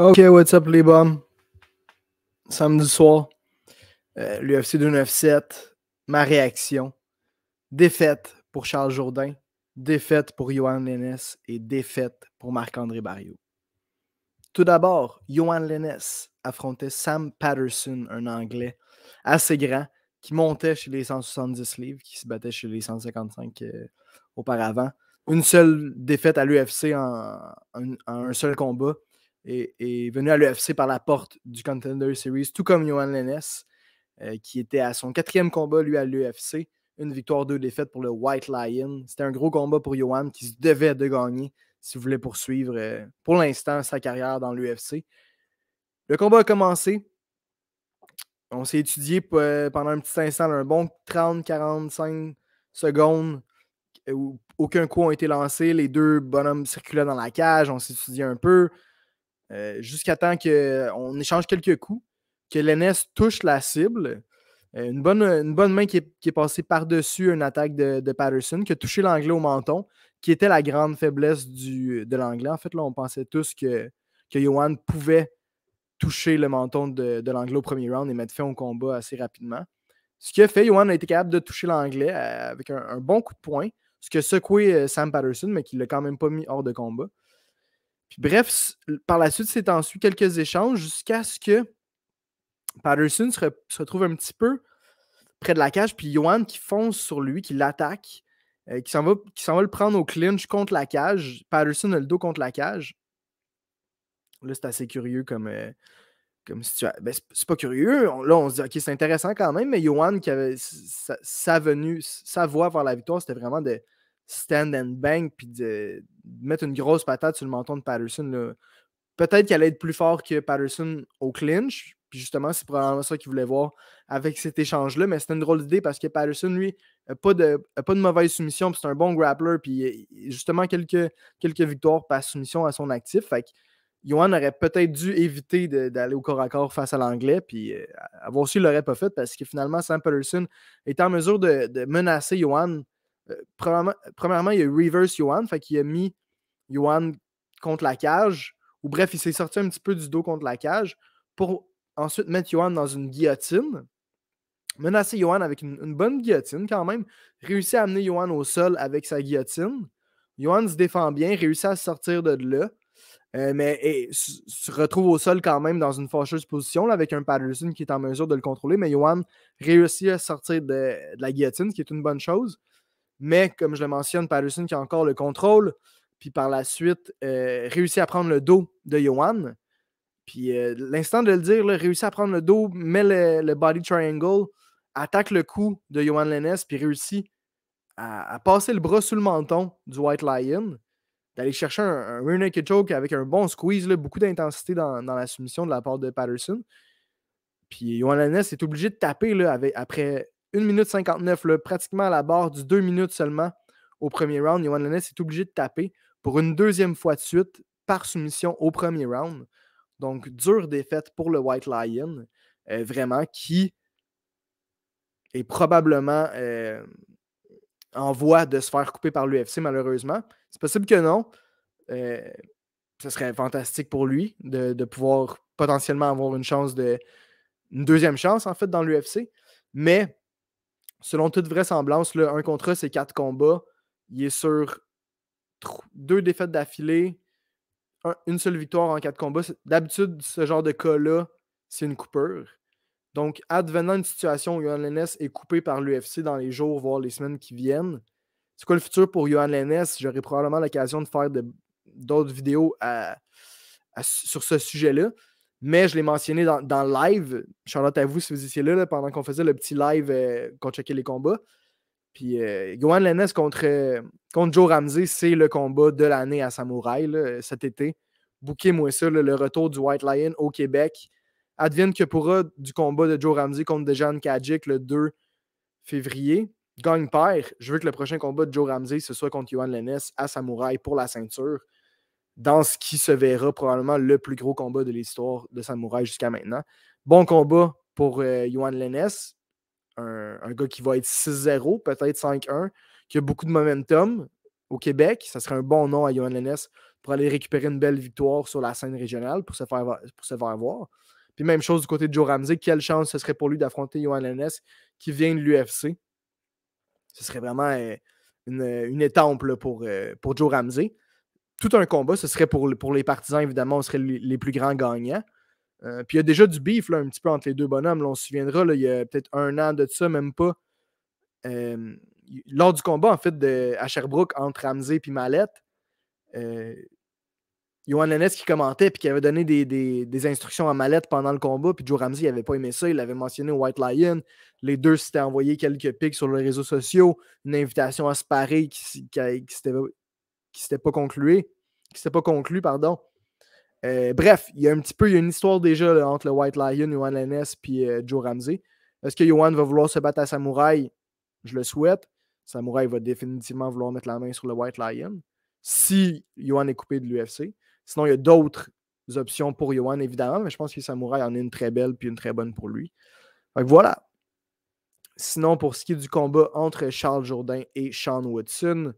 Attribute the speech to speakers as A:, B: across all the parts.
A: Ok, what's up les bums? Samedi soir, l'UFC 297, ma réaction. Défaite pour Charles Jourdain, défaite pour Yohan Lennes et défaite pour Marc-André Barriault. Tout d'abord, Yohan Lennes affrontait Sam Patterson, un Anglais assez grand qui montait chez les 170 livres, qui se battait chez les 155 auparavant. Une seule défaite à l'UFC en un seul combat et est venu à l'UFC par la porte du Contender Series, tout comme Yohan Lennes, qui était à son 4e combat, lui, à l'UFC. Une victoire, 2 défaites pour le White Lion. C'était un gros combat pour Yohan qui se devait de gagner s'il voulait poursuivre, pour l'instant, sa carrière dans l'UFC. Le combat a commencé. On s'est étudié pendant un petit instant, un bon 30-45 secondes où aucun coup n'a été lancé. Les deux bonhommes circulaient dans la cage. On s'est étudié un peu jusqu'à temps qu'on échange quelques coups, que Lennes touche la cible. Une bonne main qui est passée par-dessus une attaque de Patterson, qui a touché l'Anglais au menton, qui était la grande faiblesse de l'Anglais. En fait, là, on pensait tous que Yohan pouvait toucher le menton de l'Anglais au premier round et mettre fin au combat assez rapidement. Ce qui a fait, Yohan a été capable de toucher l'Anglais avec un bon coup de poing, ce qui a secoué Sam Patterson, mais qui ne l'a quand même pas mis hors de combat. Puis bref, par la suite, s'est ensuite quelques échanges jusqu'à ce que Patterson se retrouve un petit peu près de la cage, puis Yohan qui fonce sur lui, qui l'attaque, qui s'en va le prendre au clinch contre la cage. Patterson a le dos contre la cage. Là, c'est assez curieux comme situation. Ben, c'est pas curieux. Là, on se dit, OK, c'est intéressant quand même, mais Yohan, qui avait sa voie vers la victoire, c'était vraiment de stand and bang, puis de mettre une grosse patate sur le menton de Patterson. Là. Peut-être qu'elle allait être plus fort que Patterson au clinch. Puis justement, c'est probablement ça qu'il voulait voir avec cet échange-là. Mais c'était une drôle d'idée parce que Patterson, lui, n'a pas de mauvaise soumission. Puis c'est un bon grappler. Puis justement, quelques victoires par soumission à son actif. Fait que Yohan aurait peut-être dû éviter d'aller au corps à corps face à l'Anglais. Puis avoir su, il ne l'aurait pas fait parce que finalement, Sam Patterson était en mesure de menacer Yohan. Premièrement, il y a eu reverse Yohan. Fait qu'il a mis Yohan contre la cage. Ou bref, il s'est sorti un petit peu du dos contre la cage pour ensuite mettre Yohan dans une guillotine. Menacer Yohan avec une bonne guillotine quand même. Réussit à amener Yohan au sol avec sa guillotine. Yohan se défend bien, réussit à sortir de là. Mais se retrouve au sol quand même dans une fâcheuse position là, avec un Patterson qui est en mesure de le contrôler. Mais Yohan réussit à sortir de la guillotine, ce qui est une bonne chose. Mais comme je le mentionne, Patterson qui a encore le contrôle, puis par la suite, réussit à prendre le dos de Yohan. Puis l'instant de le dire, là, réussit à prendre le dos, met le body triangle, attaque le cou de Yohan Lennes, puis réussit à passer le bras sous le menton du White Lion, d'aller chercher un rear naked choke avec un bon squeeze, là, beaucoup d'intensité dans la soumission de la part de Patterson. Puis Yohan Lennes est obligé de taper là, après 1 minute 59, là, pratiquement à la barre du 2 minutes seulement au premier round. Yohan Lennes est obligé de taper pour une deuxième fois de suite par soumission au premier round. Donc, dure défaite pour le White Lion, vraiment, qui est probablement en voie de se faire couper par l'UFC, malheureusement. C'est possible que non. Ce serait fantastique pour lui de pouvoir potentiellement avoir une deuxième chance, en fait, dans l'UFC. Mais, selon toute vraisemblance, là, un contrat, c'est 4 combats. Il est sur 2 défaites d'affilée, une seule victoire en 4 combats. D'habitude, ce genre de cas-là, c'est une coupure. Donc, advenant une situation où Yohan Lennes est coupé par l'UFC dans les jours, voire les semaines qui viennent, c'est quoi le futur pour Yohan Lennes? J'aurai probablement l'occasion de faire d'autres vidéos sur ce sujet-là. Mais je l'ai mentionné dans le live. Charlotte à vous si vous étiez là pendant qu'on faisait le petit live qu'on checkait les combats. Puis Yohan Lennes contre Joe Ramsey, c'est le combat de l'année à Samouraï là, cet été. Bouquez-moi ça, là, le retour du White Lion au Québec. Advienne que pourra du combat de Joe Ramsey contre Dejan Kadjik le 2 février. Gagne-perd. Je veux que le prochain combat de Joe Ramsey, ce soit contre Yohan Lennes à Samouraï pour la ceinture. Dans ce qui se verra probablement le plus gros combat de l'histoire de Samouraï jusqu'à maintenant. Bon combat pour Yohan Lennes. Un gars qui va être 6-0, peut-être 5-1, qui a beaucoup de momentum. au Québec. Ça serait un bon nom à Yohan Lennes pour aller récupérer une belle victoire sur la scène régionale pour se faire voir. Puis même chose du côté de Joe Ramsey. Quelle chance ce serait pour lui d'affronter Yohan Lennes qui vient de l'UFC. Ce serait vraiment une étampe là, pour Joe Ramsey. Tout un combat, ce serait pour les partisans, évidemment, on serait les plus grands gagnants. Puis il y a déjà du beef là, un petit peu entre les deux bonhommes. Là, on se souviendra, là, il y a peut-être 1 an de ça, même pas. Lors du combat, en fait, à Sherbrooke, entre Ramsey et Mallette, Yohan Lennes qui commentait puis qui avait donné des instructions à Mallette pendant le combat, puis Joe Ramsey n'avait pas aimé ça, il l'avait mentionné au White Lion. Les deux s'étaient envoyé quelques pics sur les réseaux sociaux, une invitation à se parer qui s'était pas conclue. Bref, il y a une histoire déjà là, entre le White Lion, Yohan Lennes et Joe Ramsey. Est-ce que Yohan va vouloir se battre à Samouraï? Je le souhaite. Samouraï va définitivement vouloir mettre la main sur le White Lion si Yohan est coupé de l'UFC. Sinon, il y a d'autres options pour Yohan, évidemment, mais je pense que Samouraï en est une très belle puis une très bonne pour lui. Donc voilà. Sinon, pour ce qui est du combat entre Charles Jourdain et Sean Woodson,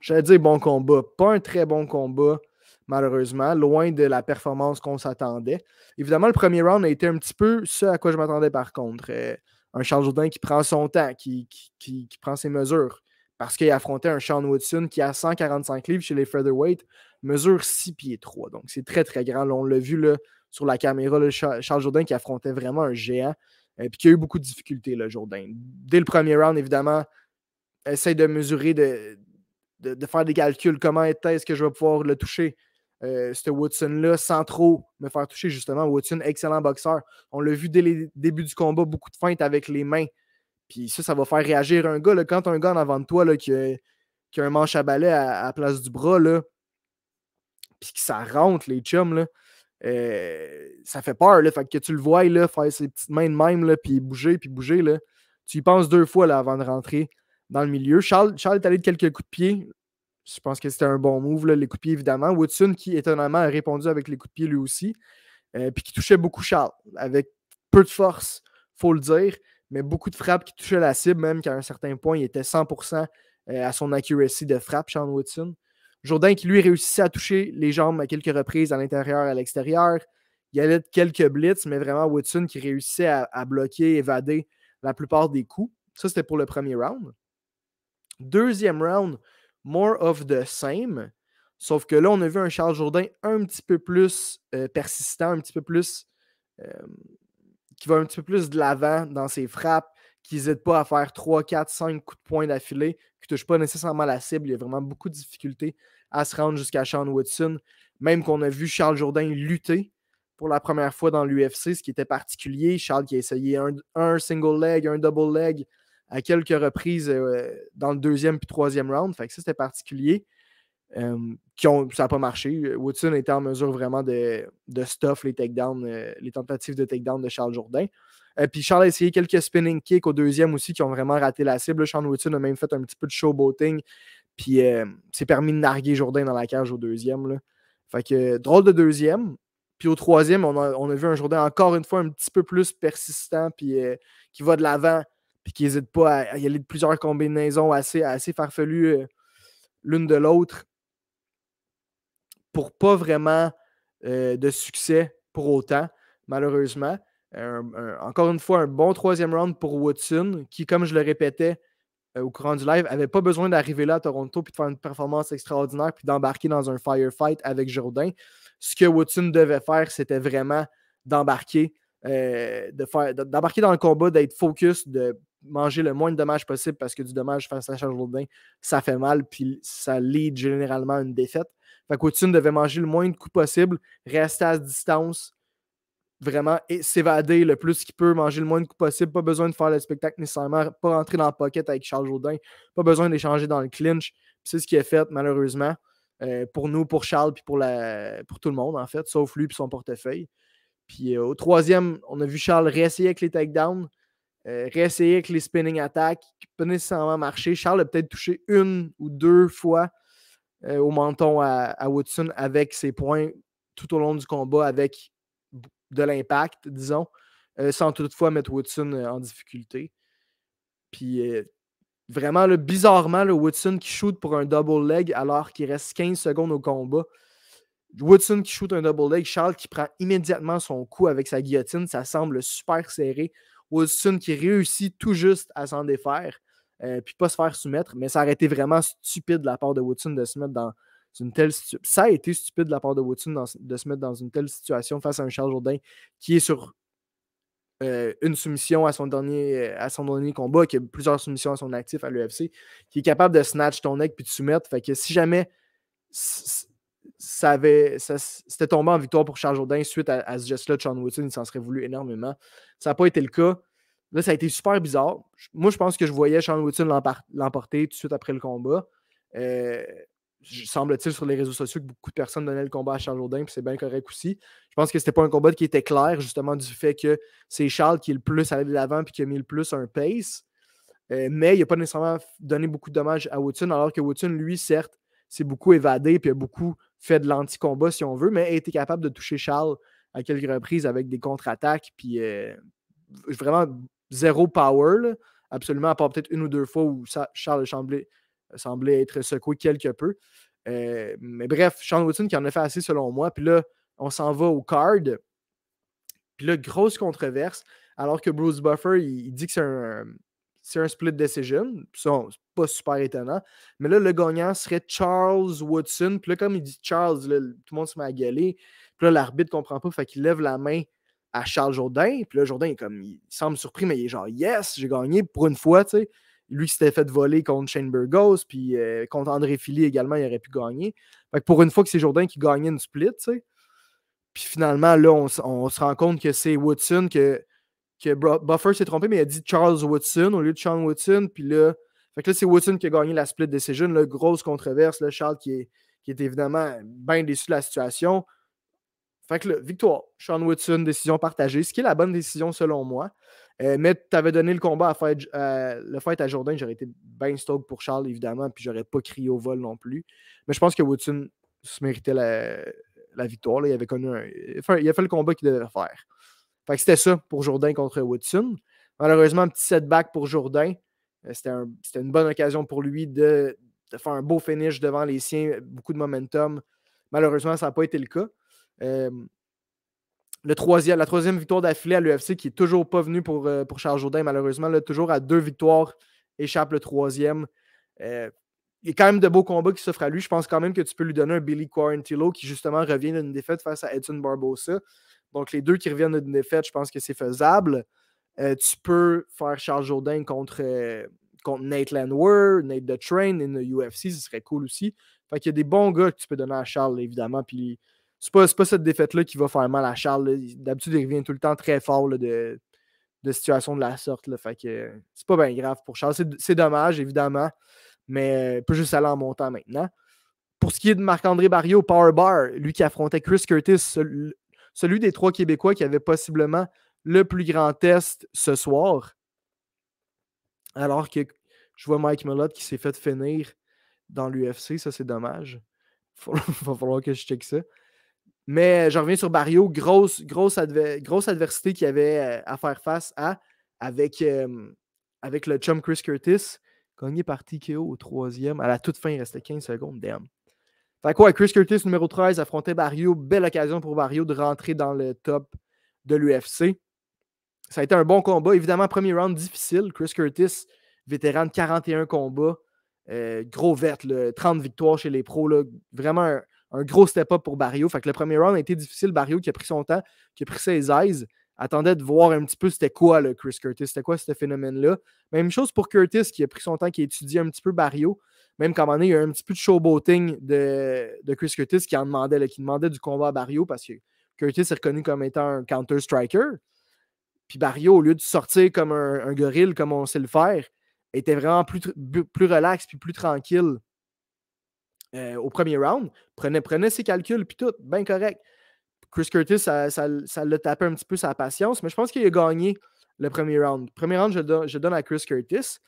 A: j'allais dire bon combat. Pas un très bon combat, malheureusement. Loin de la performance qu'on s'attendait. Évidemment, le premier round a été un petit peu ce à quoi je m'attendais par contre. Un Charles Jourdain qui prend son temps, qui prend ses mesures. Parce qu'il affrontait un Sean Woodson qui a 145 livres chez les featherweight, mesure 6 pieds 3. Donc c'est très très grand. Là, on l'a vu là, sur la caméra, là, Charles Jourdain qui affrontait vraiment un géant. Puis qui a eu beaucoup de difficultés, le Jourdain. Dès le premier round, évidemment, essaye de mesurer, de faire des calculs. Comment est-ce que je vais pouvoir le toucher, ce Woodson-là, sans trop me faire toucher, justement. Woodson, excellent boxeur. On l'a vu dès les débuts du combat, beaucoup de feintes avec les mains. Puis ça va faire réagir un gars. Là, quand un gars en avant de toi là, qui a un manche à balai à la place du bras, là, puis que ça rentre, les chums, là, ça fait peur. Là, fait que tu le vois là, faire ses petites mains de même, là, puis bouger, là, tu y penses 2 fois là, avant de rentrer dans le milieu. Charles est allé de quelques coups de pied. Je pense que c'était un bon move, là, les coups de pied, évidemment. Woodson, qui étonnamment a répondu avec les coups de pied lui aussi, puis qui touchait beaucoup Charles, avec peu de force, il faut le dire, mais beaucoup de frappes qui touchaient la cible, même qu'à un certain point, il était 100% à son accuracy de frappe, Sean Woodson. Jourdain qui, lui, réussissait à toucher les jambes à quelques reprises à l'intérieur et à l'extérieur. Il y avait quelques blitz, mais vraiment Woodson qui réussissait à bloquer, évader la plupart des coups. Ça, c'était pour le premier round. Deuxième round, more of the same. Sauf que là, on a vu un Charles Jourdain un petit peu plus persistant, un petit peu plus qui va un petit peu plus de l'avant dans ses frappes, qui n'hésite pas à faire 3, 4, 5 coups de poing d'affilée, qui ne touche pas nécessairement la cible. Il y a vraiment beaucoup de difficultés à se rendre jusqu'à Sean Woodson. Même qu'on a vu Charles Jourdain lutter pour la première fois dans l'UFC, ce qui était particulier. Charles qui a essayé un single leg, un double leg à quelques reprises dans le deuxième puis troisième round. Fait que ça, c'était particulier. Ça n'a pas marché. Woodson était en mesure vraiment de stuff les takedowns, les tentatives de takedown de Charles Jourdain. Puis Charles a essayé quelques spinning kicks au deuxième aussi qui ont vraiment raté la cible. Sean Woodson a même fait un petit peu de showboating. Puis s'est permis de narguer Jourdain dans la cage au deuxième. Là. Fait que drôle de deuxième. Puis au troisième, on a vu un Jourdain encore une fois un petit peu plus persistant, puis qui va de l'avant, puis qui n'hésite pas à y aller de plusieurs combinaisons assez farfelues l'une de l'autre pour pas vraiment de succès pour autant, malheureusement. Encore une fois, un bon troisième round pour Woodson, qui, comme je le répétais au courant du live, n'avait pas besoin d'arriver là à Toronto puis de faire une performance extraordinaire puis d'embarquer dans un firefight avec Jourdain. Ce que Woodson devait faire, c'était vraiment d'embarquer dans le combat, d'être focus, de manger le moins de dommages possible parce que du dommage face à Charles Jourdain, ça fait mal puis ça lead généralement à une défaite. Fait que Woodson devait manger le moins de coups possible, rester à distance, vraiment et s'évader le plus qu'il peut, manger le moins de coups possible, pas besoin de faire le spectacle nécessairement, pas rentrer dans le pocket avec Charles Jourdain, pas besoin d'échanger dans le clinch. C'est ce qui est fait, malheureusement, pour nous, pour Charles, puis pour tout le monde, en fait, sauf lui et son portefeuille. Puis au troisième, on a vu Charles réessayer avec les takedowns, réessayer avec les spinning attacks, qui n'ont pas nécessairement marché. Charles a peut-être touché 1 ou 2 fois au menton à Woodson avec ses points tout au long du combat, avec de l'impact, disons, sans toutefois mettre Woodson en difficulté. Puis Vraiment, là, bizarrement, le Woodson qui shoot pour un double leg alors qu'il reste 15 secondes au combat. Woodson qui shoot un double leg, Charles qui prend immédiatement son coup avec sa guillotine, ça semble super serré. Woodson qui réussit tout juste à s'en défaire, puis pas se faire soumettre, mais ça aurait été vraiment stupide de la part de Woodson de se mettre dans une telle situation. Ça a été stupide de la part de Woodson de se mettre dans une telle situation face à un Charles Jourdain qui est sur une soumission à son dernier combat, qui a plusieurs soumissions à son actif à l'UFC, qui est capable de snatch ton neck puis de soumettre. Fait que si jamais c'était tombé en victoire pour Charles Jourdain suite à ce geste-là de Sean Woodson, il s'en serait voulu énormément. Ça n'a pas été le cas. Là, ça a été super bizarre. Moi, je pense que je voyais Sean Woodson l'emporter tout de suite après le combat. Semble-t-il sur les réseaux sociaux que beaucoup de personnes donnaient le combat à Charles Jourdain, puis c'est bien correct aussi. Je pense que c'était pas un combat qui était clair, justement, du fait que c'est Charles qui est le plus allé de l'avant puis qui a mis le plus un pace. Mais il n'a pas nécessairement donné beaucoup de dommages à Woodson, alors que Woodson, lui, certes, s'est beaucoup évadé puis a beaucoup fait de l'anti-combat, si on veut, mais a été capable de toucher Charles à quelques reprises avec des contre-attaques, puis vraiment zéro power, là, absolument, à part peut-être une ou deux fois où Charles semblait être secoué quelque peu. Mais bref, Sean Woodson qui en a fait assez selon moi. Puis là, on s'en va au card. Puis là, grosse controverse. Alors que Bruce Buffer, il dit que c'est un split decision. Ça, c'est pas super étonnant. Mais là, le gagnant serait Charles Woodson. Puis là, comme il dit Charles, là, tout le monde se met à gueuler. Puis là, l'arbitre comprend pas. Fait qu'il lève la main à Charles Jourdain. Puis là, Jourdain, il semble surpris, mais il est genre, yes, j'ai gagné pour une fois, tu sais. Lui qui s'était fait voler contre Shane Burgos, puis contre André Philly également, il aurait pu gagner. Fait que pour une fois que c'est Jourdain qui gagnait une split, tu sais. Puis finalement, là, on se rend compte que c'est Woodson, que Buffer s'est trompé, mais il a dit Charles Woodson au lieu de Sean Woodson. Puis là, fait que là, c'est Woodson qui a gagné la split decision. Là, grosse controverse. Là, Charles qui est évidemment bien déçu de la situation. Fait que là, victoire. Sean Woodson, décision partagée, ce qui est la bonne décision selon moi. Mais tu avais donné le combat le fight à Jourdain, j'aurais été bien stoked pour Charles, évidemment, puis j'aurais pas crié au vol non plus. Mais je pense que Woodson se méritait la victoire. Là. Il avait il a fait le combat qu'il devait faire. Fait que c'était ça pour Jourdain contre Woodson. Malheureusement, un petit setback pour Jourdain. C'était une bonne occasion pour lui de faire un beau finish devant les siens, beaucoup de momentum. Malheureusement, ça n'a pas été le cas. La troisième victoire d'affilée à l'UFC qui n'est toujours pas venue pour Charles Jourdain, malheureusement. Là, toujours à 2 victoires, échappe le troisième. Il y a quand même de beaux combats qui s'offrent à lui. Je pense quand même que tu peux lui donner un Billy Quarantillo qui, justement, revient d'une défaite face à Edson Barbosa. Donc, les deux qui reviennent d'une défaite, je pense que c'est faisable. Tu peux faire Charles Jourdain contre Nate Landwehr, Nate The Train in the UFC, ce serait cool aussi. Fait qu'il y a des bons gars que tu peux donner à Charles, évidemment. Puis c'est pas cette défaite-là qui va faire mal à Charles. Là. D'habitude, il revient tout le temps très fort là, de situations de la sorte. Là. Fait que c'est pas bien grave pour Charles. C'est dommage, évidemment, mais il peut juste aller en montant maintenant. Pour ce qui est de Marc-André Barriault, Powerbar, lui qui affrontait Chris Curtis, celui des 3 Québécois qui avait possiblement le plus grand test ce soir. Alors que je vois Mike Malott qui s'est fait finir dans l'UFC. Ça, c'est dommage. Il va falloir que je check ça. Mais je reviens sur Barriault. Grosse adversité qu'il avait à faire face à avec le chum Chris Curtis. Gagné par TKO au 3e. À la toute fin, il restait 15 secondes. Damn. Fait quoi, Chris Curtis, numéro 13, affrontait Barriault. Belle occasion pour Barriault de rentrer dans le top de l'UFC. Ça a été un bon combat. Évidemment, premier round difficile. Chris Curtis, vétéran de 41 combats. Gros vet, 30 victoires chez les pros. Là. Vraiment un gros step-up pour Barriault. Fait que le premier round a été difficile. Barriault qui a pris son temps, qui a pris ses eyes, attendait de voir un petit peu c'était quoi le Chris Curtis, c'était quoi ce phénomène-là. Même chose pour Curtis qui a pris son temps, qui a étudié un petit peu Barriault. Même qu'à un moment donné, il y a eu un petit peu de showboating de Chris Curtis qui demandait du combat à Barriault parce que Curtis est reconnu comme étant un counter-striker. Puis Barriault, au lieu de sortir comme un gorille, comme on sait le faire, était vraiment plus relax puis plus tranquille au premier round. Prenait ses calculs puis tout, bien correct. Chris Curtis, ça l'a tapé un petit peu sa patience, mais je pense qu'il a gagné le premier round. Le premier round, je donne à Chris Curtis.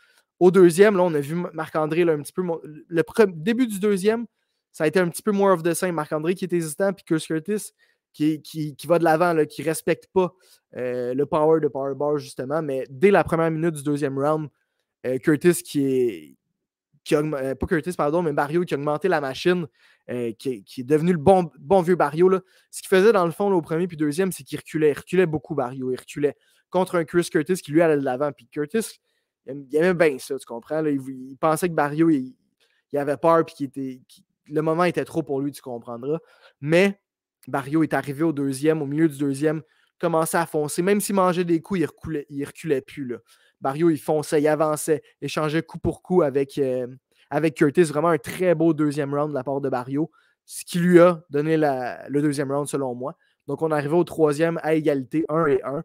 A: Au deuxième, là, on a vu Marc-André un petit peu. Le début du deuxième, ça a été un petit peu more of the same. Marc-André qui est hésitant, puis Chris Curtis qui va de l'avant, là, qui ne respecte pas le power de Powerbar, justement. Mais dès la première minute du deuxième round, Curtis pas Curtis, pardon, mais Barrio qui a augmenté la machine, qui est devenu le bon vieux Barrio. Là. Ce qu'il faisait dans le fond là, au premier puis deuxième, c'est qu'il reculait. Il reculait beaucoup, Barrio. Il reculait contre un Chris Curtis qui lui allait de l'avant. Puis Curtis, il aimait bien ça, tu comprends? Là, il pensait que Barrio, il avait peur puis le moment était trop pour lui, tu comprendras. Mais Barrio est arrivé au milieu du deuxième, commençait à foncer. Même s'il mangeait des coups, il reculait plus. Là. Barrio, il fonçait, il avançait, échangeait coup pour coup avec Curtis. Vraiment un très beau deuxième round de la part de Barrio, ce qui lui a donné le deuxième round selon moi. Donc, on arrivait au troisième à égalité, 1-1.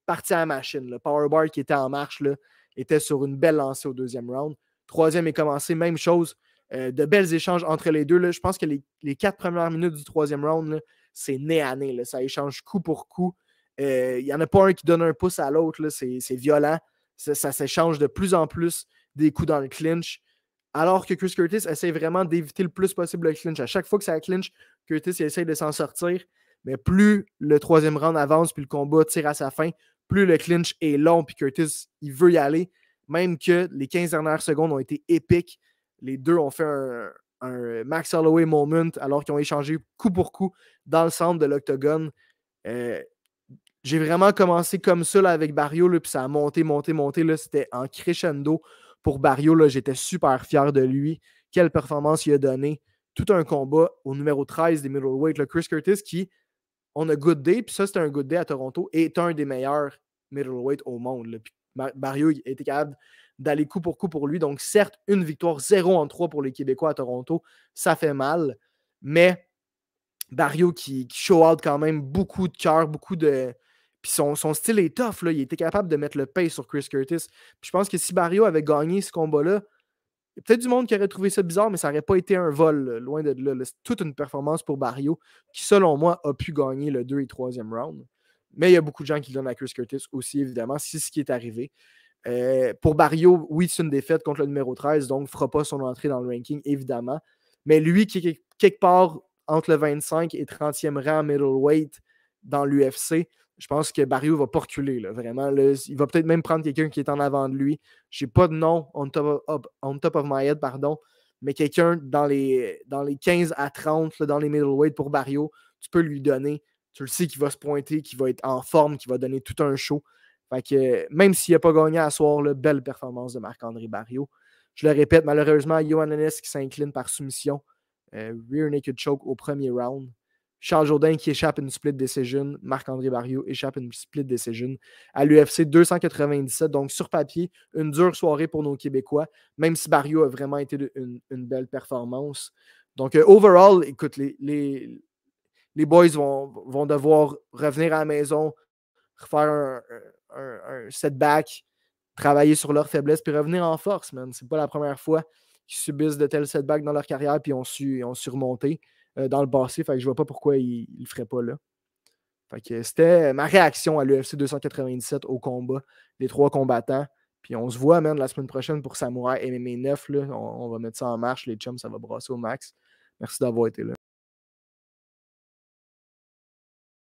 A: Parti à la machine. Le powerbar qui était en marche là, était sur une belle lancée au deuxième round. Troisième est commencé, même chose. De belles échanges entre les deux. Là. Je pense que les 4 premières minutes du troisième round, là, c'est nez à nez. Là. Ça échange coup pour coup. Il n'y en a pas un qui donne un pouce à l'autre. C'est violent. Ça s'échange de plus en plus des coups dans le clinch. Alors que Chris Curtis essaie vraiment d'éviter le plus possible le clinch. À chaque fois que ça clinch, Curtis essaie de s'en sortir. Mais plus le troisième round avance puis le combat tire à sa fin, plus le clinch est long puis Curtis, il veut y aller. Même que les 15 dernières secondes ont été épiques. Les deux ont fait un Max Holloway moment alors qu'ils ont échangé coup pour coup dans le centre de l'octogone. J'ai vraiment commencé comme ça là, avec Barrio, puis ça a monté. Là, c'était en crescendo pour Barrio. Là, j'étais super fier de lui. Quelle performance il a donné. Tout un combat au numéro 13 des middleweight. Là, Chris Curtis qui, on a good day, puis ça, c'était un good day à Toronto, est un des meilleurs middleweight au monde. Là. Puis Barrio était capable d'aller coup pour coup pour lui. Donc, certes, une victoire 0-3 pour les Québécois à Toronto, ça fait mal, mais Barrio qui show out quand même beaucoup de cœur, beaucoup de. Puis son style est tough, là. Il était capable de mettre le pace sur Chris Curtis. Puis je pense que si Barrio avait gagné ce combat-là, il y a peut-être du monde qui aurait trouvé ça bizarre, mais ça n'aurait pas été un vol, là, loin de là. C'est toute une performance pour Barrio, qui, selon moi, a pu gagner le 2 et 3e round. Mais il y a beaucoup de gens qui le donnent à Chris Curtis aussi, évidemment. C'est ce qui est arrivé. Pour Barrio, oui, c'est une défaite contre le numéro 13, donc ne fera pas son entrée dans le ranking, évidemment. Mais lui, qui est quelque part entre le 25 et 30e rang middleweight dans l'UFC, je pense que Barrio ne va pas reculer. Là, vraiment, là, il va peut-être même prendre quelqu'un qui est en avant de lui. Je n'ai pas de nom on top of my head, pardon, mais quelqu'un dans les 15 à 30, là, dans les middleweight pour Barrio, tu peux lui donner. Tu le sais qu'il va se pointer, qu'il va être en forme, qu'il va donner tout un show. Fait que même s'il n'a pas gagné à soir, là, belle performance de Marc-André Barrio. Je le répète, malheureusement, Yohan Lennes qui s'incline par soumission. Rear naked choke au premier round. Charles Jourdain qui échappe une split decision. Marc-André Barrio échappe une split decision à l'UFC 297. Donc, sur papier, une dure soirée pour nos Québécois, même si Barrio a vraiment été une belle performance. Donc, overall, écoute, les boys vont devoir revenir à la maison, refaire un setback, travailler sur leurs faiblesses, puis revenir en force, man. C'est pas la première fois qu'ils subissent de tels setbacks dans leur carrière, puis ont su remonter dans le passé. Fait que je vois pas pourquoi ils le feraient pas là. Fait que c'était ma réaction à l'UFC 297 au combat des 3 combattants. Puis on se voit, man, la semaine prochaine pour Samouraï MMA 9. Là. On va mettre ça en marche, les chums, ça va brasser au max. Merci d'avoir été là.